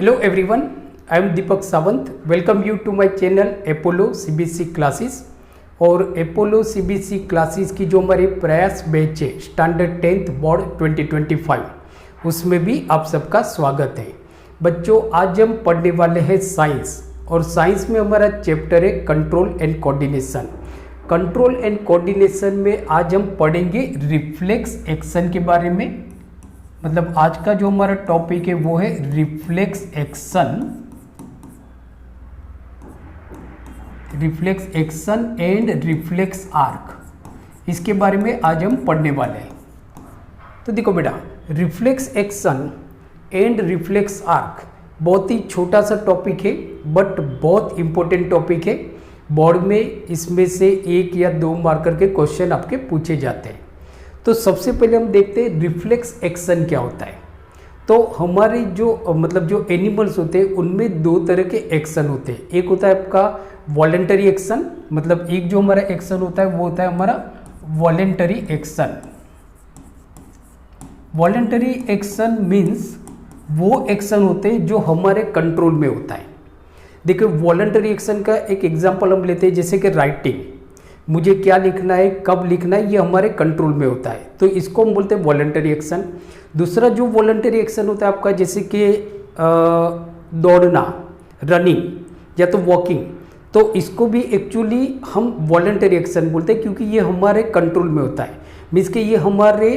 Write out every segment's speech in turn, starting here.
Hello everyone, I am Deepak Sawant. Welcome you to my channel Apollo CBC Classes. और Apollo CBC classes की जो हमारे प्रयास batch है स्टैंडर्ड 10th बोर्ड 2025 उसमें भी आप सबका स्वागत है। बच्चों, आज हम पढ़ने वाले हैं साइंस और साइंस में हमारा चैप्टर है control and coordination. Control and coordination में आज हम पढ़ेंगे रिफ्लेक्स एक्शन के बारे में। मतलब आज का जो हमारा टॉपिक है वो है reflex action and reflex arc, इसके बारे में आज हम पढ़ने वाले हैं। तो देखो बेटा, reflex action and reflex arc बहुत ही छोटा सा टॉपिक है बट बहुत इंपॉर्टेंट टॉपिक है। बोर्ड में इसमें से 1 या 2 मार्कर के क्वेश्चन आपके पूछे जाते हैं। तो सबसे पहले हम देखते हैं रिफ्लेक्स एक्शन क्या होता है। तो हमारे जो एनिमल्स होते हैं उनमें 2 तरह के एक्शन होते हैं। एक होता है आपका वॉलेंटरी एक्शन, मतलब एक जो हमारा एक्शन होता है वो होता है हमारा voluntary action. Voluntary action means वो एक्शन होते हैं जो हमारे कंट्रोल में होता है। देखिए, वॉलेंटरी एक्शन का एक एग्जांपल हम लेते हैं, जैसे कि राइटिंग, मुझे क्या लिखना है, कब लिखना है, ये हमारे कंट्रोल में होता है, तो इसको हम बोलते हैं वॉलेंटरी एक्शन। दूसरा जो वॉलेंटरी एक्शन होता है आपका, जैसे कि दौड़ना, रनिंग या तो वॉकिंग, तो इसको भी एक्चुअली हम वॉलेंटरी एक्शन बोलते हैं क्योंकि ये हमारे कंट्रोल में होता है। मीन्स कि ये हमारे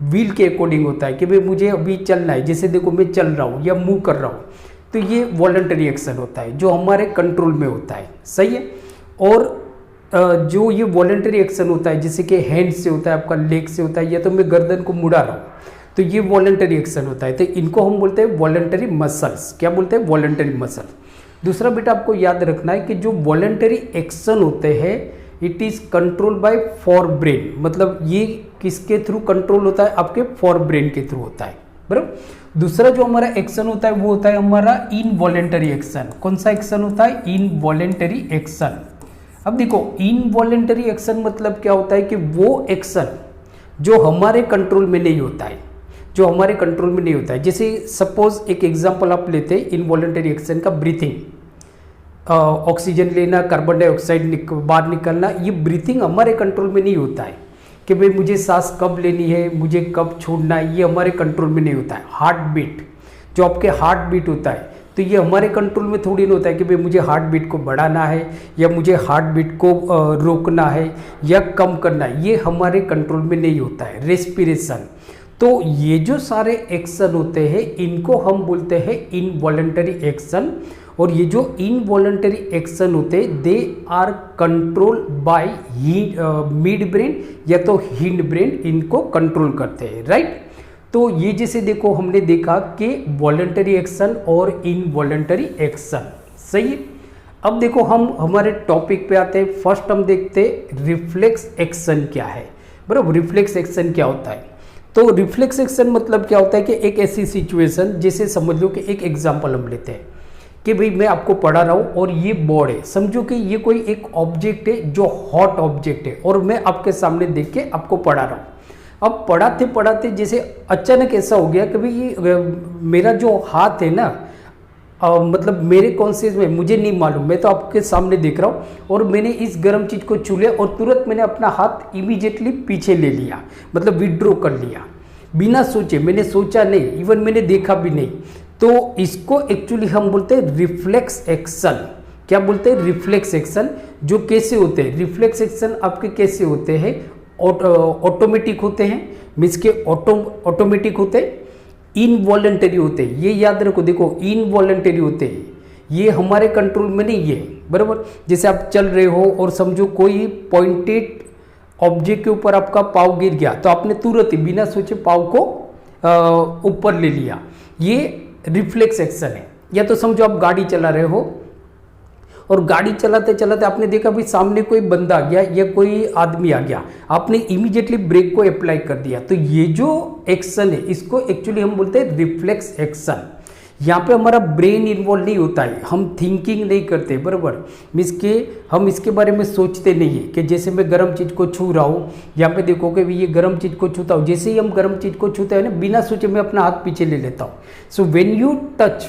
व्हील के अकॉर्डिंग होता है कि भाई मुझे अभी चलना है, जैसे देखो मैं चल रहा हूँ या मूव कर रहा हूँ, तो ये वॉलेंटरी एक्शन होता है जो हमारे कंट्रोल में होता है। सही है। और जो ये वॉलेंटरी एक्शन होता है, जैसे कि हैंड से होता है, आपका लेग से होता है, या तो मैं गर्दन को मुड़ा रहा हूँ, तो ये वॉलेंटरी एक्शन होता है। तो इनको हम बोलते हैं वॉलेंटरी मसल्स। क्या बोलते हैं? Voluntary muscle. दूसरा बेटा आपको याद रखना है कि जो वॉलेंटरी एक्शन होते हैं it is control by for brain. मतलब ये किसके थ्रू कंट्रोल होता है? आपके फॉर ब्रेन के थ्रू होता है, बराबर। दूसरा जो हमारा एक्शन होता है वो होता है हमारा इनवॉलेंटरी एक्शन। कौन सा एक्शन होता है? Involuntary action. अब देखो, इनवॉलेंटरी एक्शन मतलब क्या होता है कि वो एक्शन जो हमारे कंट्रोल में नहीं होता है, जो हमारे कंट्रोल में नहीं होता है। जैसे सपोज एक एग्जांपल आप लेते हैं इनवॉलेंटरी एक्शन का, ब्रीथिंग, ऑक्सीजन लेना, कार्बन डाइऑक्साइड बाहर निकलना, ये ब्रीथिंग हमारे कंट्रोल में नहीं होता है कि भाई मुझे सांस कब लेनी है, मुझे कब छोड़ना है, ये हमारे कंट्रोल में नहीं होता है। हार्ट बीट, जो आपके हार्ट बीट होता है, तो ये हमारे कंट्रोल में थोड़ी नहीं होता है कि भाई मुझे हार्ट बीट को बढ़ाना है या मुझे हार्ट बीट को रोकना है या कम करना है, ये हमारे कंट्रोल में नहीं होता है। रेस्पिरेशन, तो ये जो सारे एक्शन होते हैं इनको हम बोलते हैं इनवॉलेंटरी एक्शन। और ये जो इनवॉलेंटरी एक्शन होते हैं they are control by mid brain या तो हिंड ब्रेन, इनको कंट्रोल करते हैं, राइट। तो ये जैसे देखो हमने देखा कि वॉलेंटरी एक्शन और इनवॉलेंटरी एक्शन। सही है। अब देखो हम हमारे टॉपिक पे आते हैं। फर्स्ट हम देखते हैं रिफ्लेक्स एक्शन क्या है, बराबर। रिफ्लेक्स एक्शन क्या होता है? तो रिफ्लेक्स एक्शन मतलब क्या होता है कि एक ऐसी सिचुएशन, जैसे समझ लो कि एक एग्जांपल हम लेते हैं कि भाई मैं आपको पढ़ा रहा हूँ और ये बोर्ड है, समझो कि ये कोई एक ऑब्जेक्ट है जो हॉट ऑब्जेक्ट है और मैं आपके सामने देख के आपको पढ़ा रहा हूँ। अब पढ़ाते पढ़ाते जैसे अचानक ऐसा हो गया कि भाई ये मेरा जो हाथ है ना, मतलब मेरे कॉन्शियस में, मुझे नहीं मालूम, मैं तो आपके सामने देख रहा हूँ और मैंने इस गर्म चीज़ को छू लिया और तुरंत मैंने अपना हाथ इमीडिएटली पीछे ले लिया, मतलब विड्रॉ कर लिया बिना सोचे। मैंने सोचा नहीं, इवन मैंने देखा भी नहीं। तो इसको एक्चुअली हम बोलते हैं रिफ्लेक्स एक्शन। क्या बोलते हैं? Reflex action. जो कैसे होते हैं रिफ्लेक्स एक्शन आपके? कैसे होते हैं? ऑटोमेटिक होते हैं, मीन्स के ऑटोमेटिक होते हैं, इनवॉलेंटरी होते हैं। ये याद रखो, देखो इनवॉलेंटरी होते हैं, ये हमारे कंट्रोल में नहीं है, बराबर। जैसे आप चल रहे हो और समझो कोई पॉइंटेड ऑब्जेक्ट के ऊपर आपका पाँव गिर गया, तो आपने तुरंत ही बिना सोचे पाँव को ऊपर ले लिया, ये रिफ्लेक्स एक्शन है। या तो समझो आप गाड़ी चला रहे हो और गाड़ी चलाते चलाते आपने देखा भाई सामने कोई बंदा आ गया या कोई आदमी आ गया, आपने इमीडिएटली ब्रेक को अप्लाई कर दिया, तो ये जो एक्शन है इसको एक्चुअली हम बोलते हैं रिफ्लेक्स एक्शन। यहाँ पे हमारा ब्रेन इन्वॉल्व नहीं होता है, हम थिंकिंग नहीं करते, बराबर। मीन्स के हम इसके बारे में सोचते नहीं है कि जैसे मैं गर्म चीज़ को छू रहा हूँ, यहाँ पे देखो कि ये गर्म चीज़ को छूता हूँ, जैसे ही हम गर्म चीज़ को छूते हैं ना बिना सोचे मैं अपना हाथ पीछे ले लेता हूँ। So when you touch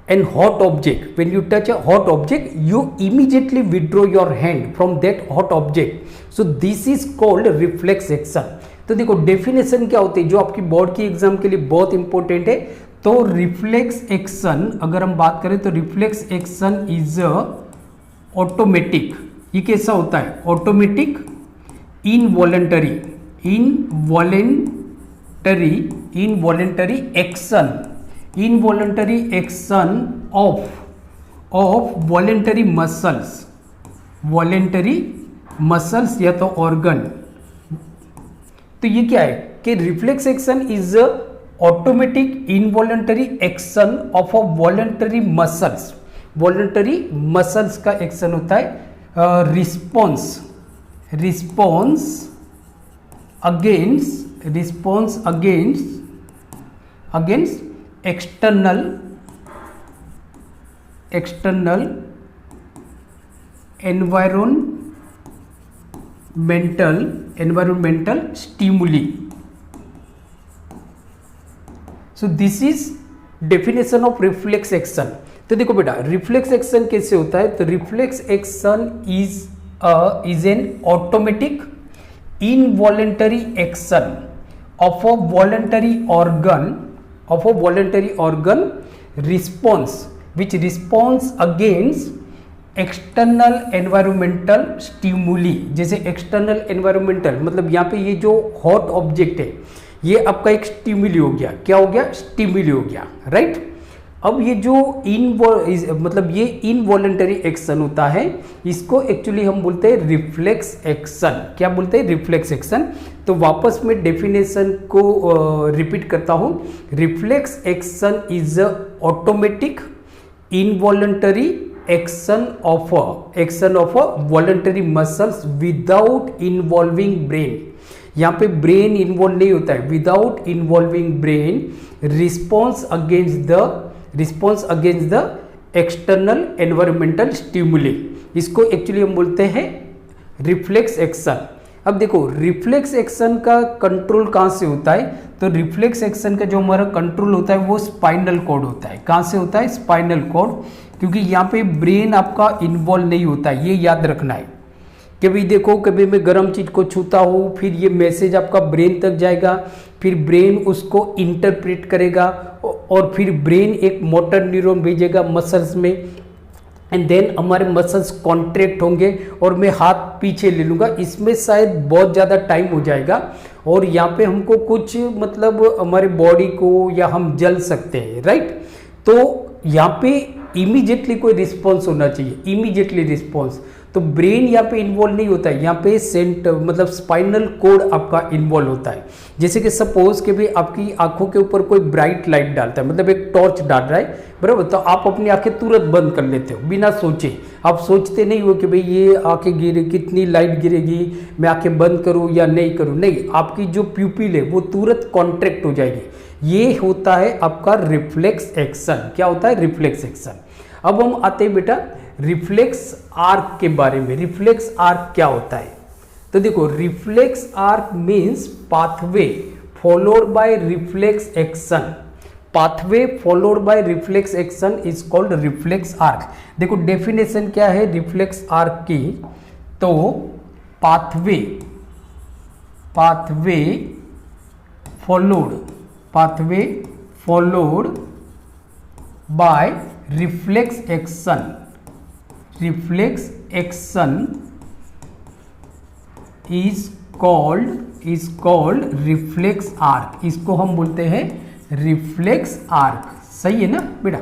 an hot object, when you touch a hot object, you immediately withdraw your hand from that hot object. So this is called reflex action. तो देखो डेफिनेशन क्या होती है जो आपकी बोर्ड की एग्जाम के लिए बहुत इंपॉर्टेंट है. तो रिफ्लेक्स एक्शन अगर हम बात करें तो रिफ्लेक्स एक्शन इज ऑटोमेटिक. ये कैसा होता है? Automatic, involuntary action of voluntary muscles या तो ऑर्गन. तो ये क्या है कि reflex action is automatic involuntary action of a voluntary muscles का एक्शन होता है. Response against external environmental stimuli. So this is definition of reflex action. तो देखो बेटा रिफ्लेक्स एक्शन कैसे होता है? तो reflex action is an automatic involuntary action of a voluntary organ which responds against external environmental stimuli. जैसे external environmental मतलब यहाँ पे ये जो हॉट ऑब्जेक्ट है ये आपका एक स्टिमुली हो गया. क्या हो गया? स्टिमुली हो गया, राइट. अब ये जो मतलब ये इनवॉलेंटरी एक्शन होता है इसको एक्चुअली हम बोलते हैं रिफ्लेक्स एक्शन. क्या बोलते हैं? Reflex action. तो वापस मैं डेफिनेशन को रिपीट करता हूँ. Reflex action is automatic involuntary action of a voluntary muscles without involving brain. यहाँ पे ब्रेन इन्वॉल्व नहीं होता है. Without involving brain response against the external environmental stimuli. इसको एक्चुअली हम बोलते हैं रिफ्लेक्स एक्शन. अब देखो रिफ्लेक्स एक्शन का कंट्रोल कहाँ से होता है? तो रिफ्लेक्स एक्शन का जो हमारा कंट्रोल होता है वो स्पाइनल कॉर्ड होता है. कहाँ से होता है? Spinal cord. क्योंकि यहाँ पे ब्रेन आपका इन्वॉल्व नहीं होता है, ये याद रखना है. कभी देखो कभी मैं गर्म चीज़ को छूता हूँ फिर ये मैसेज आपका ब्रेन तक जाएगा, फिर ब्रेन उसको इंटरप्रेट करेगा और फिर ब्रेन एक मोटर न्यूरॉन भेजेगा मसल्स में एंड देन हमारे मसल्स कॉन्ट्रैक्ट होंगे और मैं हाथ पीछे ले लूँगा. इसमें शायद बहुत ज़्यादा टाइम हो जाएगा और यहाँ पे हमको कुछ मतलब हमारे बॉडी को या हम जल सकते हैं, राइट. तो यहाँ पे इमीडिएटली कोई रिस्पॉन्स होना चाहिए, इमीडिएटली रिस्पॉन्स. तो ब्रेन यहाँ पे इन्वॉल्व नहीं होता है, यहाँ पे मतलब स्पाइनल कोड आपका इन्वॉल्व होता है. जैसे कि सपोज कि भाई आपकी आंखों के ऊपर कोई ब्राइट लाइट डालता है, मतलब एक टॉर्च डाल रहा है, बराबर. तो आप अपनी आंखें तुरंत बंद कर लेते हो बिना सोचे. आप सोचते नहीं हो कि भाई ये आंखें गिरे, कितनी लाइट गिरेगी, मैं आंखें बंद करूँ या नहीं करूँ. नहीं, आपकी जो प्यूपिल है वो तुरंत कॉन्ट्रैक्ट हो जाएगी. ये होता है आपका रिफ्लेक्स एक्शन. क्या होता है? Reflex action. अब हम आते हैं बेटा रिफ्लेक्स आर्क के बारे में. रिफ्लेक्स आर्क क्या होता है? तो देखो reflex arc means pathway followed by reflex action. Pathway followed by reflex action is called reflex arc. देखो डेफिनेशन क्या है रिफ्लेक्स आर्क की? तो pathway followed by reflex action is called reflex arc. इसको हम बोलते हैं रिफ्लेक्स आर्क. सही है ना बेटा?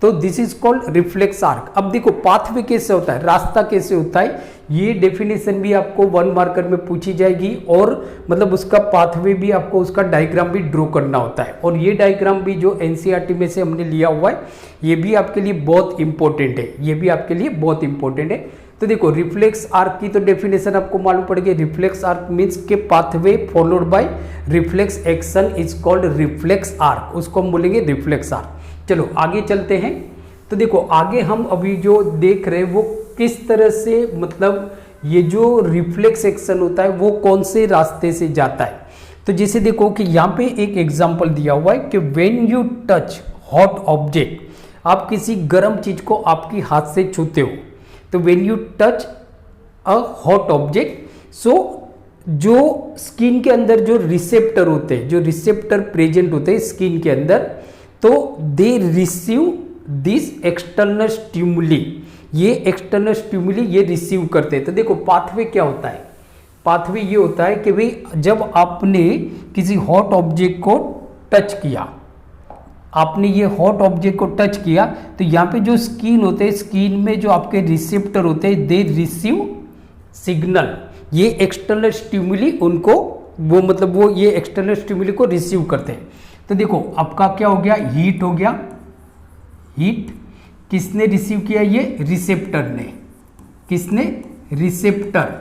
तो this is called reflex arc. अब देखो पाथवे कैसे होता है, रास्ता कैसे होता है, ये डेफिनेशन भी आपको 1 मार्कर में पूछी जाएगी और मतलब उसका पाथवे भी आपको उसका डायग्राम भी ड्रॉ करना होता है. और ये डायग्राम भी जो एनसीईआरटी में से हमने लिया हुआ है ये भी आपके लिए बहुत इंपॉर्टेंट है, ये भी आपके लिए बहुत इंपॉर्टेंट है. तो देखो रिफ्लेक्स आर्क की तो डेफिनेशन आपको मालूम पड़ेगी. रिफ्लेक्स आर्क मीन्स के pathway followed by reflex action is called reflex arc. उसको हम बोलेंगे रिफ्लेक्स आर्क. चलो आगे चलते हैं. तो देखो आगे हम अभी जो देख रहे हैं वो किस तरह से मतलब ये जो रिफ्लेक्स एक्शन होता है वो कौन से रास्ते से जाता है. तो जैसे देखो कि यहाँ पे एक एग्जांपल दिया हुआ है कि when you touch hot object. आप किसी गर्म चीज को आपकी हाथ से छूते हो, तो when you touch a hot object, so जो स्किन के अंदर जो रिसेप्टर होते हैं, जो रिसेप्टर प्रेजेंट होते हैं स्किन के अंदर, तो they receive this external stimuli, ये एक्सटर्नल स्टिमुली ये रिसीव करते हैं। तो देखो पाथवे क्या होता है, पाथवे ये होता है कि भाई जब आपने किसी हॉट ऑब्जेक्ट को टच किया, आपने ये हॉट ऑब्जेक्ट को टच किया, तो यहाँ पे जो स्किन होते हैं, स्किन में जो आपके रिसेप्टर होते हैं, दे रिसीव सिग्नल, ये एक्सटर्नल स्टिमुली उनको वो मतलब वो ये एक्सटर्नल स्टिमुली को रिसीव करते हैं। तो देखो आपका क्या हो गया, हीट हो गया, हीट किसने रिसीव किया, ये रिसेप्टर ने, किसने, रिसेप्टर।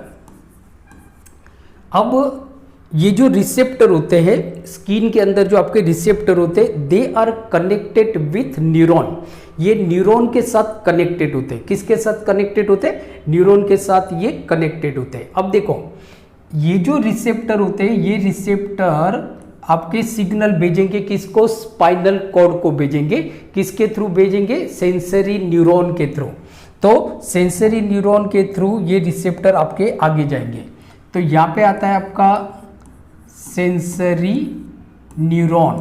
अब ये जो रिसेप्टर होते हैं स्किन के अंदर, जो आपके रिसेप्टर होते हैं, they are connected with neuron, ये न्यूरॉन के साथ कनेक्टेड होते हैं। किसके साथ कनेक्टेड होते हैं, न्यूरॉन के साथ ये कनेक्टेड होते हैं। अब देखो ये जो रिसेप्टर होते हैं, ये रिसेप्टर आपके सिग्नल भेजेंगे किसको, स्पाइनल कॉर्ड को भेजेंगे, किसके थ्रू भेजेंगे, सेंसरी न्यूरॉन के थ्रू। तो सेंसरी न्यूरॉन के थ्रू ये रिसेप्टर आपके आगे जाएंगे। तो यहाँ पे आता है आपका सेंसरी न्यूरॉन,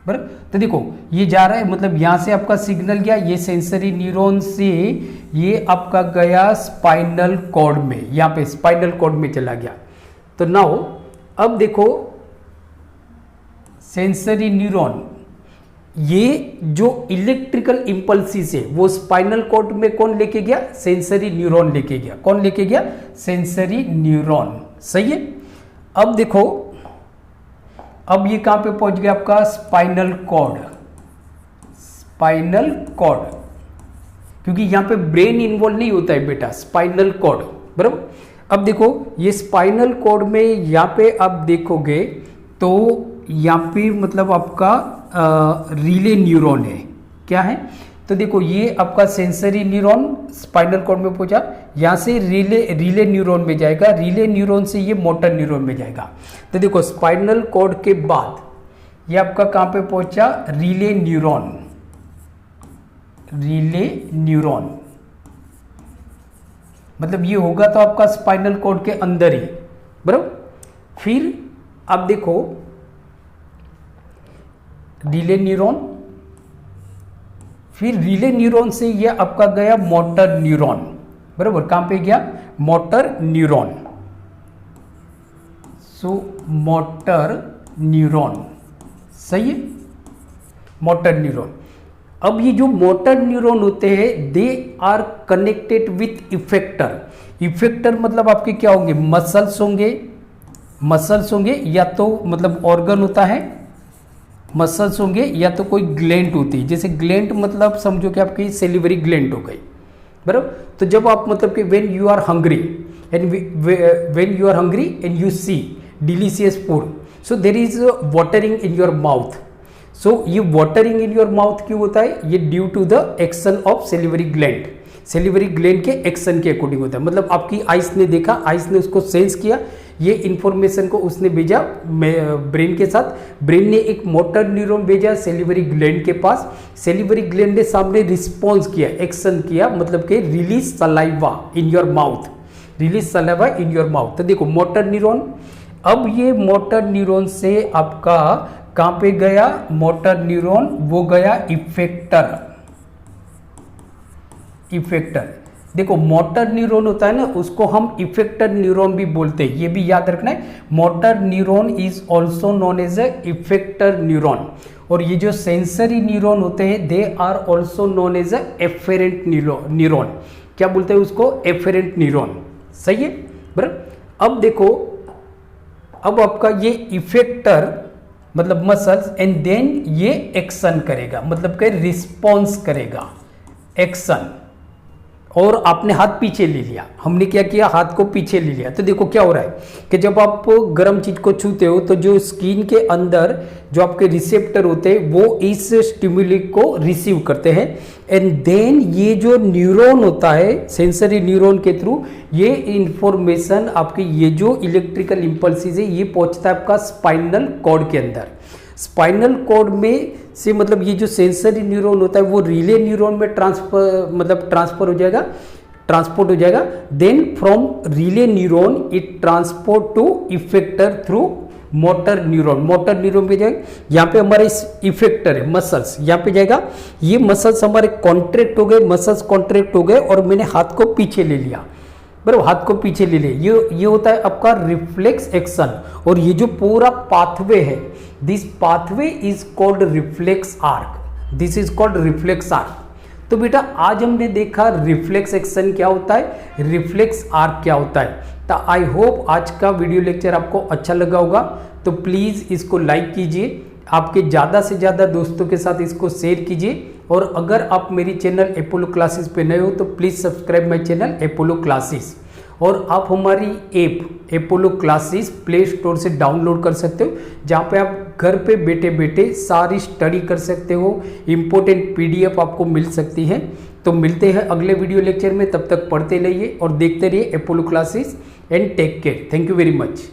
बराबर। तो देखो ये जा रहा है, मतलब यहां से आपका सिग्नल गया, ये सेंसरी न्यूरॉन से ये आपका गया स्पाइनल कॉर्ड में, यहां पे स्पाइनल कॉर्ड में चला गया। तो नाउ अब देखो सेंसरी न्यूरॉन, ये जो इलेक्ट्रिकल इंपल्सिस है वो स्पाइनल कॉर्ड में कौन लेके गया, सेंसरी न्यूरॉन लेके गया। कौन लेके गया, सेंसरी न्यूरॉन, सही है। अब देखो अब ये कहां पे पहुंच गया आपका, स्पाइनल कॉर्ड, स्पाइनल कॉर्ड, क्योंकि यहां पे ब्रेन इन्वॉल्व नहीं होता है बेटा, स्पाइनल कॉर्ड, बराबर। अब देखो ये स्पाइनल कॉर्ड में यहां पे आप देखोगे तो यहां पे मतलब आपका रिले न्यूरॉन है, क्या है, तो देखो ये आपका सेंसरी न्यूरॉन स्पाइनल कॉर्ड में पहुंचा, यहां से रिले न्यूरॉन में जाएगा, रिले न्यूरॉन से ये मोटर न्यूरॉन में जाएगा। तो देखो स्पाइनल कॉर्ड के बाद ये आपका कहां पे पहुंचा, रिले न्यूरॉन, रिले न्यूरॉन, मतलब ये होगा तो आपका स्पाइनल कॉर्ड के अंदर ही, बराबर। फिर आप देखो रिले न्यूरॉन, फिर रिले न्यूरॉन से ये आपका गया मोटर न्यूरॉन, बराबर, कहां पे गया, मोटर न्यूरॉन। सो मोटर न्यूरॉन, सही है, मोटर न्यूरॉन। अब ये जो मोटर न्यूरॉन होते हैं they are connected with effector, effector मतलब आपके क्या होंगे, मसल्स होंगे, मसल्स होंगे या तो मतलब ऑर्गन होता है, मसल्स होंगे या तो कोई ग्लैंड होती है, जैसे ग्लैंड मतलब समझो कि आपकी सेलिवरी ग्लैंड हो गई, बराबर। तो जब आप मतलब कि when you are hungry and you see delicious food, so there is watering in your mouth. So ये वाटरिंग इन योर माउथ क्यों होता है, ये due to the action of salivary gland, salivary gland के एक्शन के according होता है। मतलब आपकी आइस ने देखा, आइस ने उसको सेंस किया, ये इंफॉर्मेशन को उसने भेजा ब्रेन के साथ, ब्रेन ने एक मोटर न्यूरॉन भेजा सेलिवरी ग्लैंड के पास, सेलिवरी ग्लैंड ने सामने रिस्पॉन्स किया, एक्शन किया, मतलब कि release saliva in your mouth, release saliva in your mouth. तो देखो मोटर न्यूरॉन, अब ये मोटर न्यूरॉन से आपका कहां पे गया, मोटर न्यूरॉन वो गया इफेक्टर, इफेक्टर। देखो मोटर न्यूरॉन होता है ना, उसको हम इफेक्टर न्यूरॉन भी बोलते हैं, ये भी याद रखना है। Motor neuron is also known as a effector neuron, और ये जो सेंसरी न्यूरॉन होते हैं they are also known as a efferent neuron, क्या बोलते हैं उसको, एफेरेंट न्यूरॉन, सही है, बराबर। अब देखो अब आपका ये इफेक्टर मतलब मसल्स एंड देन ये एक्शन करेगा, मतलब कि रिस्पॉन्स करेगा, एक्शन। और आपने हाथ पीछे ले लिया, हमने क्या किया, हाथ को पीछे ले लिया। तो देखो क्या हो रहा है कि जब आप गर्म चीज को छूते हो तो जो स्किन के अंदर जो आपके रिसेप्टर होते हैं वो इस स्टिमुली को रिसीव करते हैं, एंड देन ये जो न्यूरॉन होता है सेंसरी न्यूरॉन के थ्रू ये इंफॉर्मेशन आपके ये जो इलेक्ट्रिकल इंपल्सिस है ये पहुंचता है आपका स्पाइनल कॉर्ड के अंदर। स्पाइनल कॉर्ड में से मतलब ये जो सेंसरी न्यूरॉन होता है वो रिले न्यूरॉन में ट्रांसफर हो जाएगा, ट्रांसपोर्ट हो जाएगा। Then from relay neuron it transport to effector through motor neuron. Motor neuron पे जाएगा, यहाँ पे हमारे इफेक्टर है मसल्स, यहाँ पे जाएगा। ये मसल्स हमारे कॉन्ट्रैक्ट हो गए, मसल्स कॉन्ट्रैक्ट हो गए और मैंने हाथ को पीछे ले लिया, बराबर, हाथ को पीछे ले लिया। ये होता है आपका रिफ्लेक्स एक्शन। और ये जो पूरा पाथवे है, this pathway is called reflex arc, this is called reflex arc. तो बेटा आज हमने देखा रिफ्लेक्स एक्शन क्या होता है, रिफ्लेक्स आर्क क्या होता है। तो आई होप आज का वीडियो लेक्चर आपको अच्छा लगा होगा। तो प्लीज़ इसको लाइक कीजिए, आपके ज़्यादा से ज़्यादा दोस्तों के साथ इसको शेयर कीजिए। और अगर आप मेरी चैनल अपोलो क्लासेस पे नए हो तो please subscribe my channel Apollo classes. और आप हमारी app Apollo classes play store से डाउनलोड कर सकते हो, जहाँ पे आप घर पे बैठे बैठे सारी स्टडी कर सकते हो, इम्पोर्टेंट PDF आपको मिल सकती है। तो मिलते हैं अगले वीडियो लेक्चर में, तब तक पढ़ते रहिए और देखते रहिए Apollo classes and take care. Thank you very much.